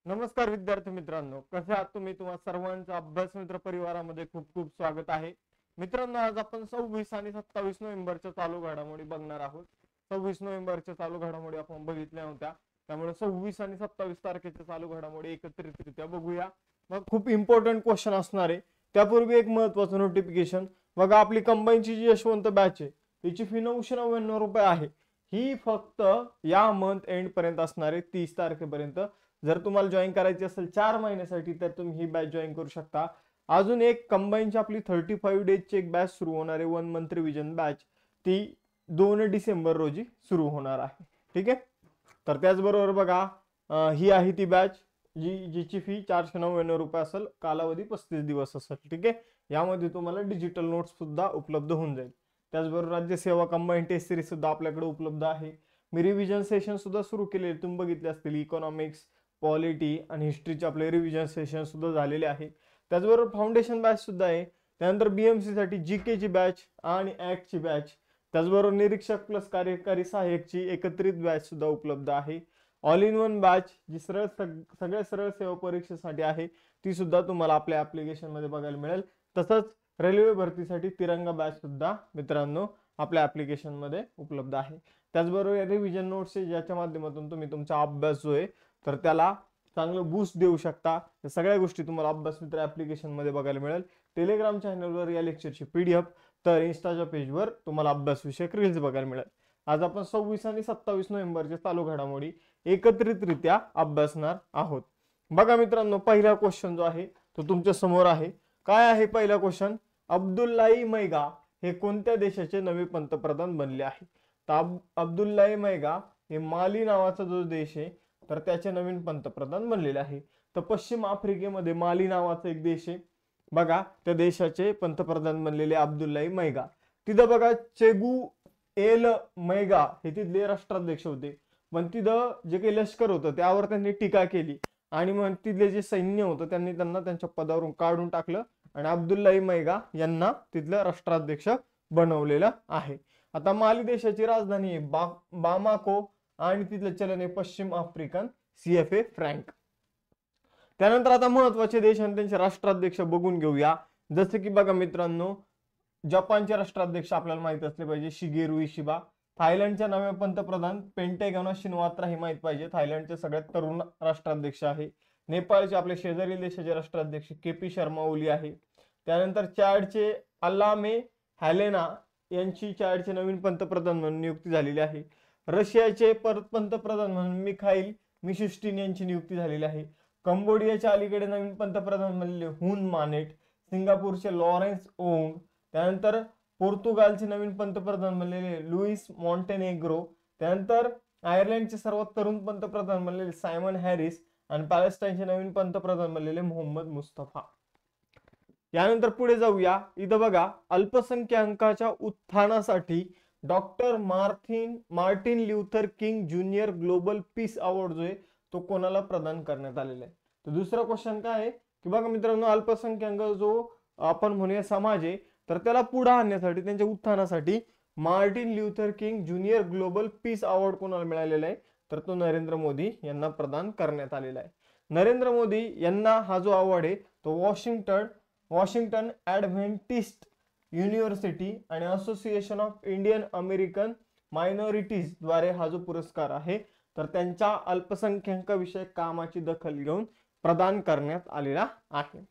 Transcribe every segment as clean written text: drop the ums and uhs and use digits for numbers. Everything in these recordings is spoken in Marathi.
नमस्कार विद्यार्थी मित्रांनो, कसे आहात तुम्ही? तुम्हा सर्वांचं अभ्यास मित्र परिवारामध्ये खूप खूप स्वागत आहे. मित्रांनो, आज आपण 26 आणि 27 नोव्हेंबरच्या चालू घडामोडी बघणार आहोत. 26 नोव्हेंबरच्या चालू घडामोडी आपण बघितल्या होत्या, त्यामुळे 26 आणि 27 तारखेच्या चालू घडामोडी एकत्रितरित्या बघूया. मग खूप इम्पॉर्टंट क्वेश्चन असणार आहे. त्यापूर्वी एक महत्त्वाचं नोटिफिकेशन बघा, आपली कंबाईनची जी यशवंत बॅच आहे तिची फी 999 रुपये आहे. ही फक्त या मंथ एंड पर्यंत असणार आहे, 30 तारखेपर्यंत. जर तुम्हाला जॉईन करायची असेल 4 महिन्यासाठी तर तुम्ही ही बॅच जॉईन करू शकता. अजून एक कंबाईनची आपली 35 डेजची एक बॅच सुरू होणार आहे, 1 मंथ रिव्हिजन बॅच. ती 2 डिसेंबर रोजी सुरू होणार आहे. ठीक आहे. तर त्याचबरोबर बघा, ही आहे ती बॅच जिची फी 499 रुपये असेल, कालावधी 35 दिवस असेल. ठीक आहे. यामध्ये तुम्हाला डिजिटल नोट्स सुद्धा उपलब्ध होऊन जाईल. त्याचबरोबर राज्यसेवा कंबाईन टेस्ट सिरीज सुद्धा आपल्याकडे उपलब्ध आहे. मी रिव्हिजन सेशन सुद्धा सुरू केले, तुम्ही बघितले असतील. इकॉनॉमिक्स, पॉलिटी आणि हिस्ट्रीचे आपले रिव्हिजन सेशन सुद्धा झालेले आहे. त्याचबरोबर फाउंडेशन बॅच सुद्धा आहे. त्यानंतर बीएमसी साठी जीके ची बॅच आणि ऍक्ट ची बॅच, त्याचबरोबर निरीक्षक प्लस कार्यकारी सहाय्यकची एकत्रित बॅच सुद्धा उपलब्ध आहे. ऑल इन वन बॅच जी सगळ्या सरळ सेवा परीक्षेसाठी आहे, ती सुद्धा तुम्हाला आपल्या ऍप्लिकेशन मध्ये बघायला मिळेल. तसंच रेल्वे भरतीसाठी तिरंगा बॅच सुद्धा मित्रांनो आपल्या ऍप्लिकेशन मध्ये उपलब्ध आहे. त्याचबरोबर रिव्हिजन नोट्स ज्याच्या माध्यमातून तुम्ही तुमचा अभ्यास जो आहे तर त्याला चांगलं बूस्ट देऊ शकता. या सगळ्या गोष्टी तुम्हाला अभ्यास मित्र ऍप्लिकेशन मध्ये बघायला मिळेल. टेलिग्राम चॅनलवर या लेक्चरची पीडीएफ, तर इन्स्टाच्या पेजवर तुम्हाला अभ्यास विषयक रील्स बघायला मिळेल. आज आपण 26 आणि 27 नोव्हेंबरच्या चालू घडामोडी एकत्रितरित्या अभ्यासणार आहोत. बघा मित्रांनो, पहिला क्वेश्चन जो आहे तो तुमच्या समोर आहे. काय आहे पहिला क्वेश्चन? अब्दुल्लाई मैगा हे कोणत्या देशाचे नवे पंतप्रधान बनले आहे? तर अब्दुल्लाई मैगा हे माली नावाचा जो देश आहे तर त्याचे नवीन पंतप्रधान बनलेले आहे. तर पश्चिम आफ्रिकेमध्ये माली नावाचा एक देश आहे बघा, त्या देशाचे पंतप्रधान बनलेले अब्दुल्लाई मैगा. तिथं बघा, चेगू एल मैगा हे तिथले राष्ट्राध्यक्ष होते. पण तिथं जे काही लष्कर होतं त्यावर त्यांनी टीका केली आणि मग तिथले जे सैन्य होतं त्यांनी त्यांना त्यांच्या पदावरून काढून टाकलं आणि अब्दुल्लाई मैगा यांना तिथलं राष्ट्राध्यक्ष बनवलेलं आहे. आता माली देशाची राजधानी आहे बामाको आणि तिथलं चलन आहे पश्चिम आफ्रिकन CFA फ्रँक. त्यानंतर आता महत्वाचे देश आणि त्यांचे राष्ट्राध्यक्ष बघून घेऊया. जसे की बघा मित्रांनो, जपानचे राष्ट्राध्यक्ष आपल्याला माहित असले पाहिजे, शिगेरू इशिबा. थायलंडच्या नव्या पंतप्रधान पेंटेगॉन शिनवात्रा हे माहित पाहिजे, थायलंडचे सगळ्यात तरुण राष्ट्राध्यक्ष आहे. नेपाळचे आपले शेजारी देशाचे राष्ट्राध्यक्ष KP शर्मा ओली आहे. त्यानंतर चॅडचे अल्लामे हॅलेना यांची चॅडचे नवीन पंतप्रधान म्हणून नियुक्ती झालेली आहे. रशियाचे पंतप्रधान म्हणून मिखाईल मिशुस्टिन यांची नियुक्ती झालेली आहे. कंबोडियाच्या अलीकडे नवीन पंतप्रधान बनलेले हुन मानेट. सिंगापूरचे लॉरेन्स ओंग. त्यानंतर पोर्तुगालचे नवीन पंतप्रधान बनलेले लुईस मॉन्टेनेग्रो. त्यानंतर आयर्लंडचे सर्वात तरुण पंतप्रधान बनलेले सायमन हॅरिस आणि पॅलेस्टाईनचे नवीन पंतप्रधान बनलेले मोहम्मद मुस्तफा. यानंतर पुढे जाऊया. इथं बघा, अल्पसंख्याकांच्या उत्थानासाठी doctor Martin Luther king junior global piece award जो आहे तो कोणाला प्रदान करण्यात आलेला आहे? तर दुसरा क्वेश्चन काय आहे की बघा मित्रांनो, अल्पसंख्याक जो आपण म्हणूया समाज आहे तर त्याला पुढे आणण्यासाठी, त्यांच्या उत्थानासाठी Martin Luther king junior global piece award कोणाला मिळालेला आहे? तर तो नरेंद्र मोदी यांना प्रदान करण्यात आलेला आहे. नरेंद्र मोदी यांना हा जो अवॉर्ड आहे तो वॉशिंग्टन ॲडव्हेंटिस्ट युनिव्हर्सिटी आणि association of Indian American minorities द्वारे हा जो पुरस्कार आहे तर त्यांच्या अल्पसंख्याक कामाची दखल घेऊन प्रदान करण्यात आलेला आहे.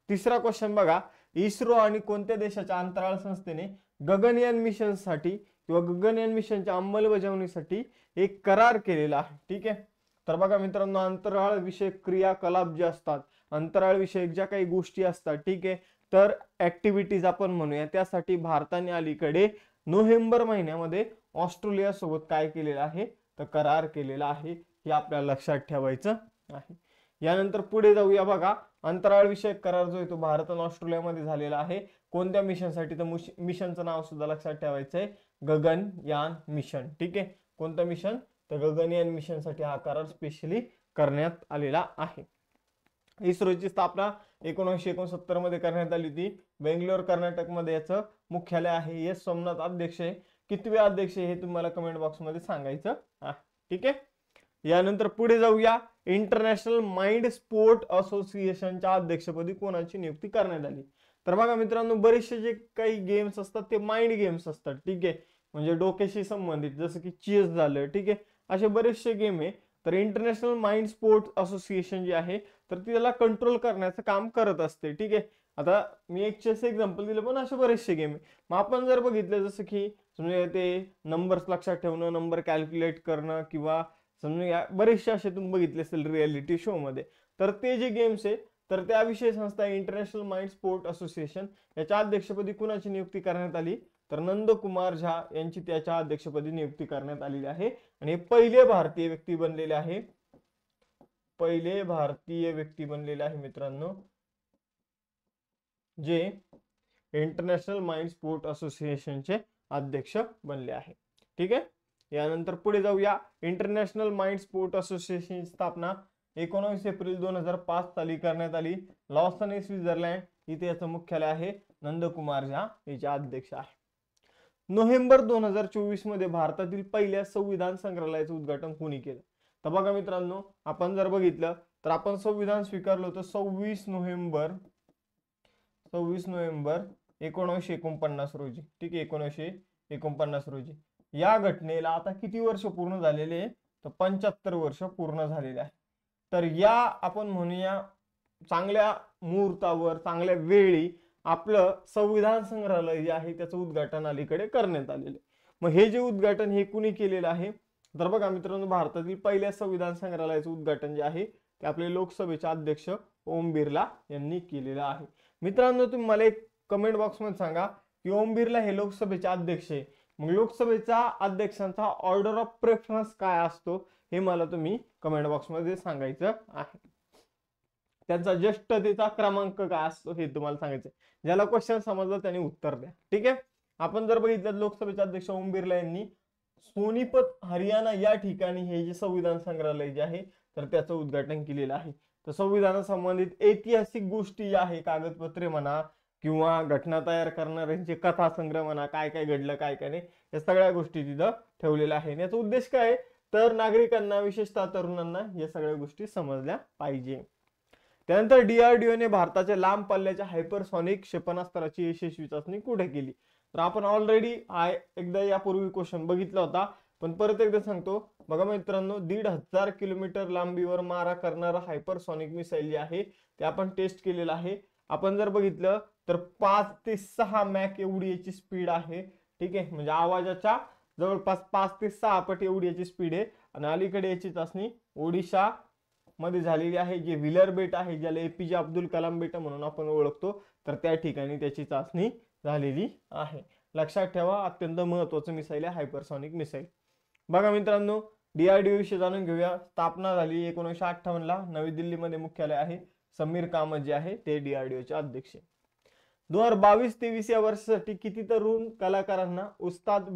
तिसरा क्वेश्चन बघा, इस्रो आणि कोणत्या देशाच्या अंतराळ संस्थेने गगनयान मिशनसाठी किंवा गगनयान मिशनच्या अंमलबजावणीसाठी एक करार केलेला आहे? ठीक आहे. तर बघा मित्रांनो, अंतराळ विषयक क्रियाकलाप जे असतात, अंतराळ विषयक ज्या काही गोष्टी असतात, ठीक आहे, तर ऍक्टिव्हिटीज आपण म्हणूया, त्यासाठी भारताने अलीकडे नोव्हेंबर महिन्यामध्ये ऑस्ट्रेलिया सोबत काय केलेलं आहे तर करार केलेला आहे. हे आपल्याला लक्षात ठेवायचं आहे. यानंतर पुढे जाऊया. बघा, अंतराळ विषयक करार जो आहे तो भारत आणि ऑस्ट्रेलियामध्ये झालेला आहे. कोणत्या मिशनसाठी? तर मिशनचं नाव सुद्धा लक्षात ठेवायचं आहे, गगनयान मिशन. ठीक आहे. कोणतं मिशन? तर गगनयान मिशनसाठी हा करार स्पेशली करण्यात आलेला आहे. इस्रोची स्थापना 1969 मध्ये करण्यात आली होती. बेंगलोर कर्नाटक मध्ये याचं मुख्यालय आहे. एस सोमनाथ अध्यक्ष आहे. कितवे अध्यक्ष हे तुम्हाला कमेंट बॉक्स मध्ये सांगायचं आहे. ठीक आहे. यानंतर पुढे जाऊया, इंटरनॅशनल माइंड स्पोर्ट असोसिएशनच्या अध्यक्षपदी कोणाची नियुक्ती करण्यात आली? तर बघा मित्रांनो, बरेचसे जे काही गेम्स असतात ते माइंड गेम्स असतात, ठीक आहे, म्हणजे डोक्याशी संबंधित, जसं की चेस झालं, ठीक आहे, असे बरेचसे गेम आहे. तर इंटरनॅशनल माइंड स्पोर्ट्स असोसिएशन जे आहे तर ती त्याला कंट्रोल करण्याचं काम करत असते, ठीक आहे. आता मी एक चेस एक्झाम्पल दिलं, पण असे बरेचसे गेम आहे. मग आपण जर बघितलं, जसं की समजा ते नंबर्स लक्षात ठेवणं, नंबर कॅल्क्युलेट करणं, किंवा समजा बरेचसे असे तुम्ही बघितले असेल रियालिटी शो मध्ये, तर ते जे गेम्स आहे तर त्याविषयी संस्था इंटरनॅशनल माइंड स्पोर्ट असोसिएशन याच्या अध्यक्षपदी कुणाची नियुक्ती करण्यात आली? तर नंदकुमार झा यांची त्याच्या अध्यक्षपदी नियुक्ती करण्यात आलेली आहे. आणि पहिले भारतीय व्यक्ती बनलेले आहे, पहिले भारतीय व्यक्ती बनलेले आहे मित्रांनो, जे इंटरनॅशनल माइंड स्पोर्ट असोसिएशनचे अध्यक्ष बनले आहे, ठीक आहे. यानंतर पुढे जाऊया, इंटरनॅशनल माइंड स्पोर्ट असोसिएशनची स्थापना 19 एप्रिल 2005 साली करण्यात आली. लॉसन स्वित्झर्लंड इथे याचं मुख्यालय आहे. नंदकुमार झा याचे अध्यक्ष आहे. नोव्हेंबर 2024 मध्ये भारतातील पहिल्या संविधान संग्रहालयाचं उद्घाटन कोणी केलं? तर बघा मित्रांनो, आपण जर बघितलं तर आपण संविधान स्वीकारलं होतं 26 नोव्हेंबर 1949 रोजी, ठीक आहे, 1949 रोजी. या घटनेला आता किती वर्ष पूर्ण झालेले? तर 75 वर्ष पूर्ण झालेले आहे. तर या आपण म्हणूया चांगल्या मुहूर्तावर, चांगल्या वेळी आपलं संविधान संग्रहालय जे आहे त्याचं उद्घाटन अलीकडे करण्यात आलेलं. मग हे जे उद्घाटन हे कुणी केलेलं आहे? तर बघा मित्रांनो, भारतातील पहिल्या संविधान संग्रहालयाचं उद्घाटन जे आहे ते आपले लोकसभेचे अध्यक्ष ओम बिर्ला यांनी केलेलं आहे. मित्रांनो, तुम्ही मला एक कमेंट बॉक्स मध्ये सांगा की ओम बिर्ला हे लोकसभेचे अध्यक्ष आहे, मग लोकसभेच्या अध्यक्षांचा ऑर्डर ऑफ प्रेफरन्स काय असतो हे मला तुम्ही कमेंट बॉक्स मध्ये सांगायचं आहे. त्यांचा ज्येष्ठतेचा क्रमांक काय असतो हे तुम्हाला सांगायचं. ज्याला क्वेश्चन समजलं त्याने उत्तर द्या, ठीक आहे. आपण जर बघितलं, लोकसभेचे अध्यक्ष ओम बिर्ला यांनी सोनीपत हरियाणा या ठिकाणी हे जे संविधान संग्रहालय जे आहे तर त्याचं उद्घाटन केलेलं आहे. तर संविधाना संबंधित ऐतिहासिक गोष्टी ज्या आहे, कागदपत्रे म्हणा किंवा घटना तयार करणाऱ्यांचे कथा संग्रह म्हणा, काय काय घडलं काय काय नाही, या सगळ्या गोष्टी तिथं ठेवलेल्या आहे. याचा उद्देश काय आहे? तर नागरिकांना, विशेषतः तरुणांना या सगळ्या गोष्टी समजल्या पाहिजे. त्यानंतर DRDO ने भारताच्या लांब पल्ल्याच्या हायपरसॉनिक क्षेपणास्त्राची यशस्वी चाचणी कुठे केली? तर आपण ऑलरेडी एकदा यापूर्वी क्वेश्चन बघितला होता, पण परत एकदा सांगतो. बघा मित्रांनो, 1,500 किलोमीटर लांबीवर मारा करणारा हायपरसॉनिक मिसाईल जे आहे ते आपण टेस्ट केलेलं आहे. आपण जर बघितलं तर 5 ते 6 मॅक एवढी याची स्पीड आहे, ठीक आहे, म्हणजे आवाजाच्या जवळपास 5 ते 6 पट एवढी याची स्पीड आहे. आणि अलीकडे याची चाचणी ओडिशा मध्ये झालेली आहे, जे व्हीलर बेट आहे, ज्याला APJ अब्दुल कलाम बेट म्हणून आपण ओळखतो, तर त्या ठिकाणी त्याची चाचणी झालेली आहे. लक्षात ठेवा, अत्यंत महत्त्वाचं मिसाईल आहे हायपरसॉनिक मिसाईल. बघा मित्रांनो, DRDO विषयी जाणून घेऊया. स्थापना झाली 1958 ला, नवी दिल्लीमध्ये मुख्यालय आहे. समीर कामत जे आहे ते DRDOचे अध्यक्ष. 2022-23 या वर्षासाठी किती तरुण कलाकारांना उस्ताद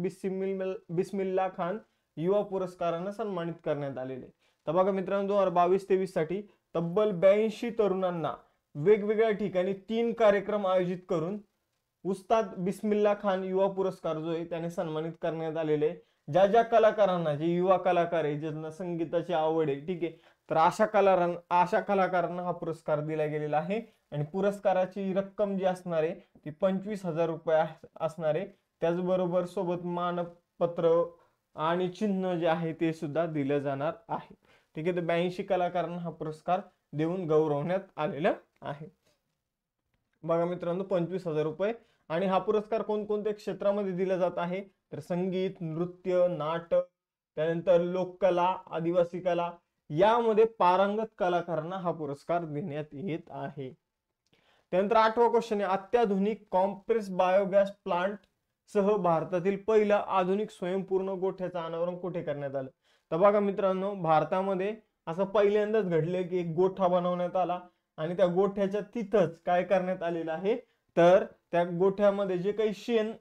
बिस्मिल्ला खान युवा पुरस्काराने सन्मानित करण्यात आलेले? तर बघा मित्रांनो, 2022-23 साठी तब्बल 82 तरुणांना वेगवेगळ्या ठिकाणी 3 कार्यक्रम आयोजित करून उस्ताद बिस्मिल्ला खान युवा पुरस्कार जो आहे त्याने सन्मानित करण्यात आलेले. ज्या ज्या कलाकारांना, जे युवा कलाकार आहे, ज्यांना संगीताची आवड आहे, ठीक आहे, तर अशा कलाकारांना हा पुरस्कार दिला गेलेला आहे. आणि पुरस्काराची रक्कम जी असणार आहे ती 25,000 रुपये असणार आहे. त्याचबरोबर सोबत मानपत्र आणि चिन्ह जे आहे ते सुद्धा दिलं जाणार आहे, ठीक आहे. तर 82 कलाकारांना हा पुरस्कार देऊन गौरवण्यात आलेला आहे. बघा मित्रांनो, 25,000 रुपये. आणि हा पुरस्कार कोणकोणत्या क्षेत्रामध्ये दिला जात आहे? तर संगीत, नृत्य, नाटक, त्यानंतर लोककला, आदिवासी कला यामध्ये पारंगत कलाकारांना हा पुरस्कार देण्यात येत आहे. त्यानंतर 8वा क्वेश्चन आहे, अत्याधुनिक कॉम्प्रेस बायोगॅस प्लांट सह भारतातील पहिला आधुनिक स्वयंपूर्ण गोठ्याचं अनावरण कुठे करण्यात आलं? तर बघा मित्रांनो, भारतामध्ये असं पहिल्यांदाच घडले की एक गोठा बनवण्यात आला आणि त्या गोठ्याच्या तिथंच काय करण्यात आलेलं आहे, तर त्या गोठ्यामध्ये जे काही शेण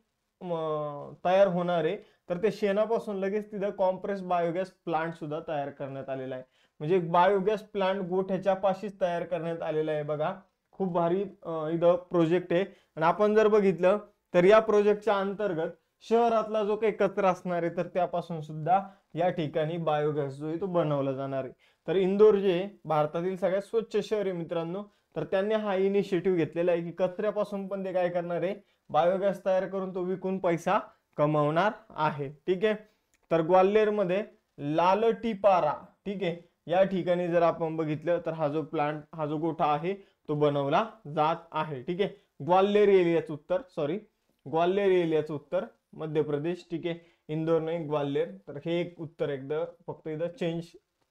तयार होणार आहे तर ते शेणापासून लगेच तिथं कॉम्प्रेस बायोगॅस प्लांट सुद्धा तयार करण्यात आलेला आहे. म्हणजे बायोगॅस प्लांट गोठ्याच्या पाशीच तयार करण्यात आलेला आहे. बघा, खूप भारी इथं प्रोजेक्ट आहे. आणि आपण जर बघितलं तर या प्रोजेक्टच्या अंतर्गत शहरातला जो काही कचरा असणार आहे तर त्यापासून सुद्धा या ठिकाणी बायोगॅस जो आहे तो बनवला जाणार आहे. तर इंदोर जे भारतातील सगळ्यात स्वच्छ शहर आहे मित्रांनो, तर त्यांनी हा इनिशिएटिव्ह घेतलेला आहे की कचऱ्यापासून पण ते काय करणार आहे, बायोगॅस तयार करून तो विकून पैसा कमवणार आहे. ठीक आहे. तर ग्वाल्हेरमध्ये लालटीपारा, ठीक आहे, या ठिकाणी जर आपण बघितलं तर हा जो प्लांट, हा जो गोठा आहे तो बनवला जात आहे. ठीक आहे. ग्वाल्हेर एरियाचं उत्तर, सॉरी, ग्वाल्हेर एरियाचं उत्तर मध्य प्रदेश. ठीक आहे. इंदोर नाही, ग्वाल्हेर. तर हे एक उत्तर एकदा फक्त इथं चेंज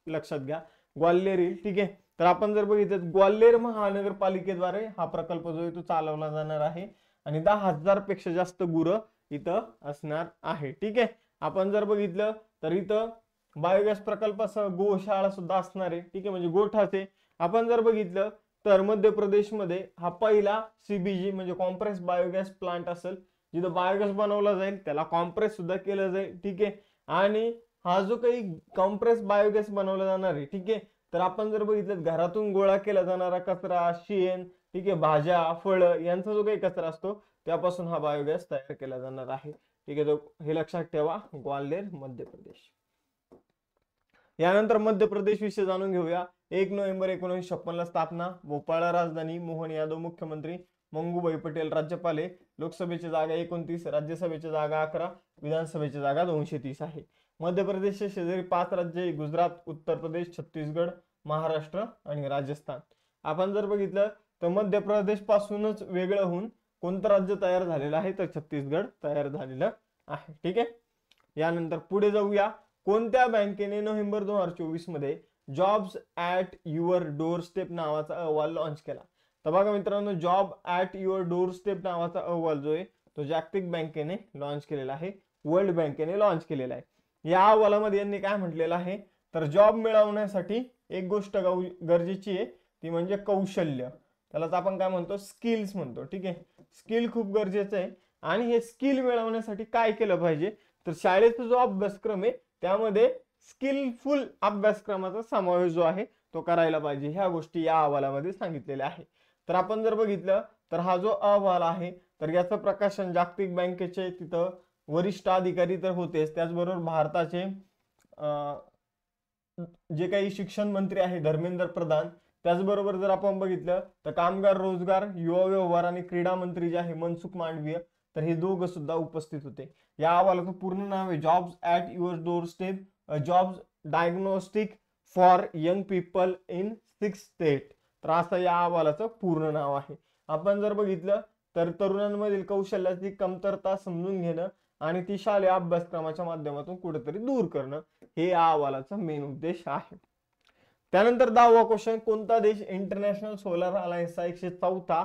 लक्षात घ्या, ग्वाल्हेर येईल. ठीक आहे. तर आपण जर बघितलं ग्वाल्हेर महानगरपालिकेद्वारे हा प्रकल्प जो आहे तो चालवला जाणार आहे आणि 10,000 पेक्षा जास्त गुरं इथं असणार आहे. ठीक आहे. आपण जर बघितलं तर इथं बायोगॅस प्रकल्पासह गोशाळा सुद्धा असणार आहे. ठीक आहे, म्हणजे गोठाचे. आपण जर बघितलं तर मध्य प्रदेशमध्ये हा पहिला CBG म्हणजे कॉम्प्रेस बायोगॅस प्लांट असेल, जिथं बायोगॅस बनवला जाईल, त्याला कॉम्प्रेस सुद्धा केलं जाईल. ठीक आहे. आणि हा जो काही कॉम्प्रेस बायोगॅस बनवला जाणार आहे, ठीक आहे, तर आपण जर बघितलं घरातून गोळा केला जाणारा कचरा, शेण, ठीक आहे, भाज्या, फळं यांचा जो काही कचरा असतो त्यापासून हा बायोगॅस तयार केला जाणार आहे. ठीक आहे, तो हे लक्षात ठेवा, ग्वाल्हेर मध्य प्रदेश. यानंतर मध्य प्रदेश विषय जाणून घेऊया. 1 नोव्हेंबर 1956 ला स्थापना, भोपाळला राजधानी, मोहन यादव मुख्यमंत्री, मंगूभाई पटेल राज्यपाल आहे. लोकसभेची जागा 29, राज्यसभेची जागा 11, विधानसभेची जागा 230 आहे. मध्य प्रदेशचे शेजारी 5 राज्य, गुजरात, उत्तर प्रदेश, छत्तीसगड, महाराष्ट्र आणि राजस्थान. आपण जर बघितलं तर मध्य प्रदेश पासूनच वेगळं होऊन कोणतं राज्य तयार झालेलं आहे, तर छत्तीसगड तयार झालेलं आहे. ठीक आहे. यानंतर पुढे जाऊया. कोणत्या बँकेने नोव्हेंबर 2024 मध्ये jobs at your door step नावाचा अहवाल लॉन्च केला? तर बघा मित्रांनो, job at your door step नावाचा अहवाल जो आहे तो जागतिक बँकेने लॉन्च केलेला आहे, वर्ल्ड बँकेने लॉन्च केलेला आहे. या अहवालामध्ये यांनी काय म्हटलेलं आहे, तर जॉब मिळवण्यासाठी एक गोष्ट गरजेची आहे, ती म्हणजे कौशल्य. त्यालाच आपण काय म्हणतो, स्किल्स म्हणतो. ठीक आहे, स्किल खूप गरजेचं आहे. आणि हे स्किल मिळवण्यासाठी काय केलं पाहिजे, तर शाळेचा जो अभ्यासक्रम आहे त्यामध्ये स्किलफुल अभ्यासक्रमाचा समावेश जो आहे तो करायला पाहिजे. ह्या गोष्टी या अहवालामध्ये सांगितलेल्या आहे. तर आपण जर बघितलं तर हा जो अहवाल आहे तर याचं प्रकाशन जागतिक बँकेचे तिथं वरिष्ठ अधिकारी तर होतेच, त्याचबरोबर भारताचे जे काही शिक्षण मंत्री आहे धर्मेंद्र प्रधान, त्याचबरोबर जर आपण बघितलं तर कामगार, रोजगार, युवा व्यवहार आणि क्रीडा मंत्री जे आहे मनसुख मांडवीय, तर हे दोघं सुद्धा उपस्थित होते. या अहवालाचं पूर्ण नाव आहे jobs at your door step, jobs diagnostic for young people in 6 state. तर असं या अहवालाचं पूर्ण नाव आहे. आपण जर बघितलं तर तरुणांमधील कौशल्याची कमतरता समजून घेणं आणि ती शालेय अभ्यासक्रमाच्या माध्यमातून कुठेतरी दूर करणं, हे या अहवालाचा मेन उद्देश आहे. त्यानंतर 10वा क्वेश्चन, कोणता देश इंटरनॅशनल सोलर अलायन्सचा 104था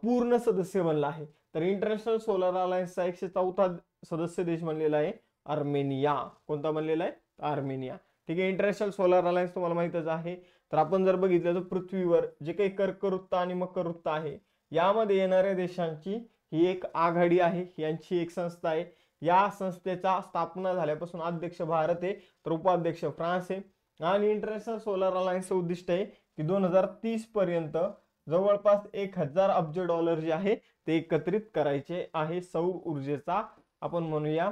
पूर्ण सदस्य बनला आहे? तर इंटरनॅशनल सोलर अलायन्सचा 104था सदस्य देश बनलेला आहे अर्मेनिया. कोणता बनलेला आहे? अर्मेनिया. ठीक आहे. इंटरनॅशनल सोलर अलायन्स तुम्हाला माहितच आहे. तर आपण जर बघितलं तर पृथ्वीवर जे काही कर्कवृत्त आणि मकरवृत्त आहे यामध्ये येणाऱ्या देशांची ही एक आघाडी आहे, यांची एक संस्था आहे. या संस्थेचा स्थापना झाल्यापासून अध्यक्ष भारत आहे, तर उपाध्यक्ष फ्रान्स आहे. आणि इंटरनॅशनल सोलर अलायन्सचं उद्दिष्ट आहे की 2030 पर्यंत जवळपास 1000 अब्ज डॉलर जे आहे ते एकत्रित करायचे आहे. सौर ऊर्जेचा आपण म्हणूया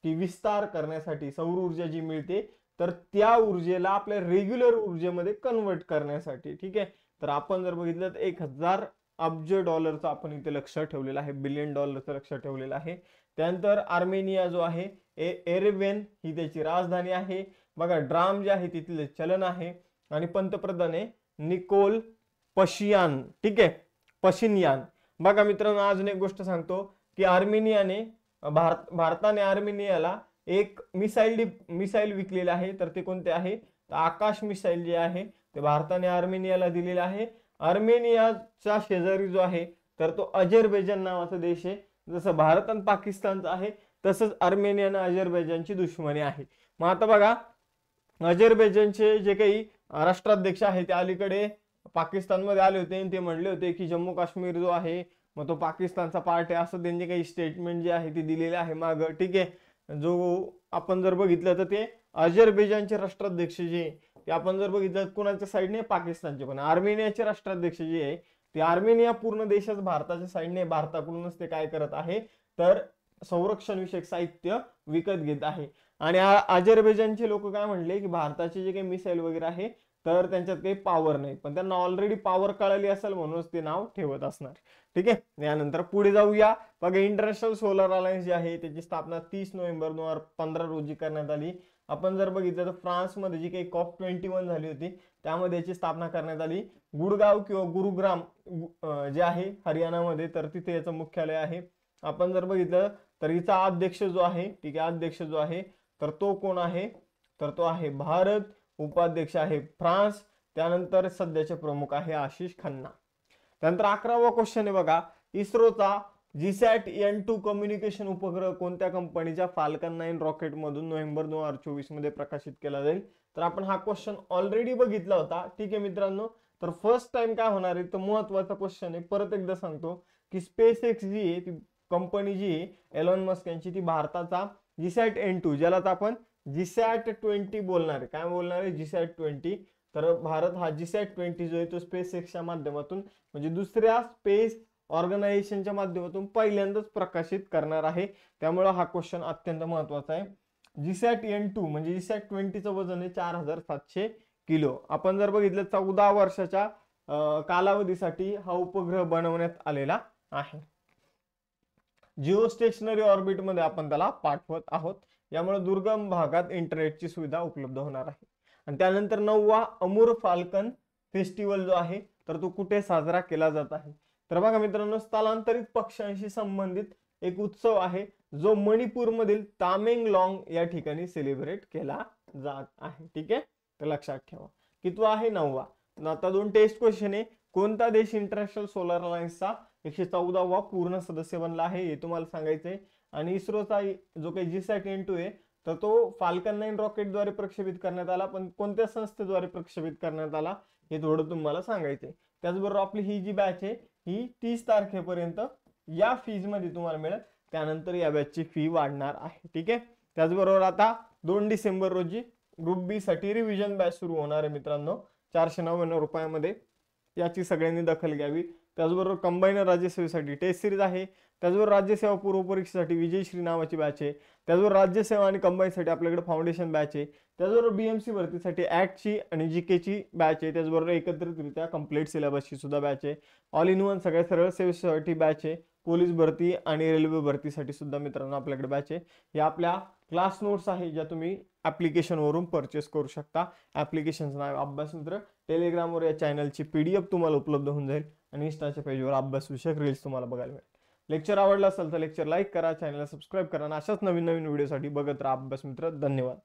की विस्तार करण्यासाठी, सौर ऊर्जा जी मिळते तर त्या ऊर्जेला आपल्या रेग्युलर ऊर्जेमध्ये कन्वर्ट करण्यासाठी. ठीक आहे. तर आपण जर बघितलं तर 1000 अब्ज डॉलरचं आपण इथे लक्ष ठेवलेलं आहे, बिलियन डॉलरचं लक्ष ठेवलेलं आहे. त्यानंतर आर्मेनिया जो आहे एरेवेन ही त्याची राजधानी आहे. बघा ड्राम जे आहे तिथले चलन आहे आणि पंतप्रधान आहे निकोल पशियान. ठीक आहे, पशिन्यान. बघा मित्रांनो, अजून एक गोष्ट सांगतो की आर्मेनियाने भारताने आर्मेनियाला एक मिसाईल विकलेले आहे. तर ते कोणते आहे? तर आकाश मिसाईल जे आहे ते भारताने आर्मेनियाला दिलेले आहे. आर्मेनियाचा शेजारी जो आहे तर तो अझरबैजान नावाचा देश आहे. जसं भारत आणि पाकिस्तानचा आहे तसंच आर्मेनिया आणि अझरबैजानची दुश्मनी आहे. मग आता बघा, अझरबैजानचे जे काही राष्ट्राध्यक्ष आहे ते अलीकडे पाकिस्तानमध्ये आले होते आणि ते म्हणले होते की जम्मू काश्मीर जो आहे मग तो पाकिस्तानचा पार्ट आहे, असं त्यांनी काही स्टेटमेंट जे आहे ते दिलेले आहे माग. ठीक आहे. जो आपण जर बघितलं तर ते अझरबैजानचे राष्ट्राध्यक्ष जे ते आपण जर बघितलं कोणाच्या साईडने, पाकिस्तानचे. पण आर्मेनियाचे राष्ट्राध्यक्ष जे आहे ते आर्मेनिया पूर्ण देशच भारताच्या साईडने, भारताकडूनच ते काय करत आहे तर संरक्षण विषयक साहित्य विकत घेत आहे. आणि अझरबैजानचे लोक काय म्हणले की भारताचे जे काही मिसाईल वगैरे आहे तर त्यांच्यात काही पॉवर नाही, पण त्यांना ऑलरेडी पॉवर कळली असेल म्हणूनच ते नाव ठेवत असणार. ठीक आहे, यानंतर पुढे जाऊया. बघा, इंटरनॅशनल सोलर अलायन्स जे आहे त्याची स्थापना 30 नोव्हेंबर 2015 रोजी करण्यात आली. आपण जर बघितलं तर फ्रान्समध्ये जी काही COP21 झाली होती त्यामध्ये याची स्थापना करण्यात आली. गुडगाव किंवा गुरुग्राम जे आहे हरियाणामध्ये, तर तिथे याचं मुख्यालय आहे. आपण जर बघितलं तर हिचा अध्यक्ष जो आहे, ठीक आहे, अध्यक्ष जो आहे तर तो कोण आहे, तर तो आहे भारत. उपाध्यक्ष आहे फ्रान्स. त्यानंतर सध्याचे प्रमुख आहे आशिष खन्ना. त्यानंतर 11वा क्वेश्चन आहे बघा, इस्रोचा जीसॅट N2 कम्युनिकेशन उपग्रह कोणत्या कंपनीच्या फाल्कन 9 रॉकेट मधून नोव्हेंबर 2024 मध्ये प्रकाशित केला जाईल. तर आपण हा क्वेश्चन ऑलरेडी बघितला होता. ठीक आहे मित्रांनो, तर फर्स्ट टाइम काय होणार आहे, तर महत्वाचा क्वेश्चन आहे, परत एकदा सांगतो की स्पेस एक्स जी आहे ती कंपनी जी आहे एलॉन मस्क यांची, ती भारताचा जीसॅट N2, ज्याला आपण जीसॅट 20 बोलणार आहे. काय बोलणार आहे, जीसॅट 20. तर भारत हा जीसॅट 20 जो आहे तो स्पेस एक्सच्या माध्यमातून म्हणजे दुसऱ्या स्पेस ऑर्गनायझेशनच्या माध्यमातून पहिल्यांदाच प्रकाशित करणार आहे. त्यामुळे हा क्वेश्चन अत्यंत महत्वाचा आहे. जीसॅट N2 म्हणजे जीसॅट 20चं वजन आहे 4700 किलो. आपण जर बघितलं 14 वर्षाच्या कालावधीसाठी हा उपग्रह बनवण्यात आलेला आहे. जिओ स्टेशनरी ऑर्बिट मध्ये आपण त्याला पाठवत आहोत. यामुळे दुर्गम भागात इंटरनेटची सुविधा उपलब्ध होणार आहे. आणि त्यानंतर 9वा अमूर फाल्कन फेस्टिवल जो आहे तर तो कुठे साजरा केला जात आहे. तर बघा मित्रांनो, स्थलांतरित पक्ष्यांशी संबंधित एक उत्सव आहे जो मणिपूरमधील तामेंगलॉंग या ठिकाणी सेलिब्रेट केला जात आहे. ठीक आहे, तर लक्षात ठेवा. कितवा आहे, 9वा. आता 2 टेस्ट क्वेश्चन आहे. कोणता देश इंटरनॅशनल सोलर अलायन्सचा 114वा पूर्ण सदस्य बनला आहे हे तुम्हाला सांगायचंय. आणि इस्रोचा जो काही जीसॅट N2 आहे तर तो फाल्कन 9 रॉकेटद्वारे प्रक्षेपित करण्यात आला, पण कोणत्या संस्थेद्वारे प्रक्षेपित करण्यात आला हे थोडं तुम्हाला सांगायचंय. त्याचबरोबर आपली ही जी बॅच आहे ही 30 तारखेपर्यंत या फीज मध्ये तुम्हाला मिळेल. त्यानंतर या बॅचची फी वाढणार आहे. ठीक आहे, त्याचबरोबर आता 2 डिसेंबर रोजी ग्रुप बी साठी रिव्हिजन बॅच सुरू होणार आहे मित्रांनो, 499 रुपयामध्ये. याची सगळ्यांनी दखल घ्यावी. त्याचबरोबर कंबाईनर राज्यसेवेसाठी टेस्ट सिरीज आहे. त्याचबरोबर राज्यसेवा पूर्व परीक्षेसाठी विजयश्री नावाची बॅच आहे. त्याचबरोबर राज्यसेवा आणि कंबाईनसाठी आपल्याकडे फाउंडेशन बॅच आहे. त्याचबरोबर BMC भरतीसाठी ऍक्टची आणि GK बॅच आहे. त्याचबरोबर एकत्रितरित्या कंप्लीट सिलेबसची सुद्धा बॅच आहे. ऑल इन वन सगळ्या सरळ सेवेसाठी बॅच आहे. पोलीस भरती आणि रेल्वे भरतीसाठी सुद्धा मित्रांनो आपल्याकडे बॅच आहे. या आपल्या क्लास नोट्स आहे ज्या तुम्ही ऍप्लिकेशन वरून परचेस करू शकता. ऍप्लिकेशनचं नाव अभ्यास मित्र. टेलिग्रामवर या चॅनलची PDF तुम्हाला उपलब्ध होऊन जाईल आणि इंस्टाच्या पेजवर अभ्यास विषयक रील्स तुम्हाला बघायला मिळेल. लेक्चर आवडला असेल तर लेक्चर लाईक करा, चॅनलला सबस्क्राईब करा आणि अशाच नवीन नवीन व्हिडिओसाठी बघत राहा अभ्यास मित्र. धन्यवाद.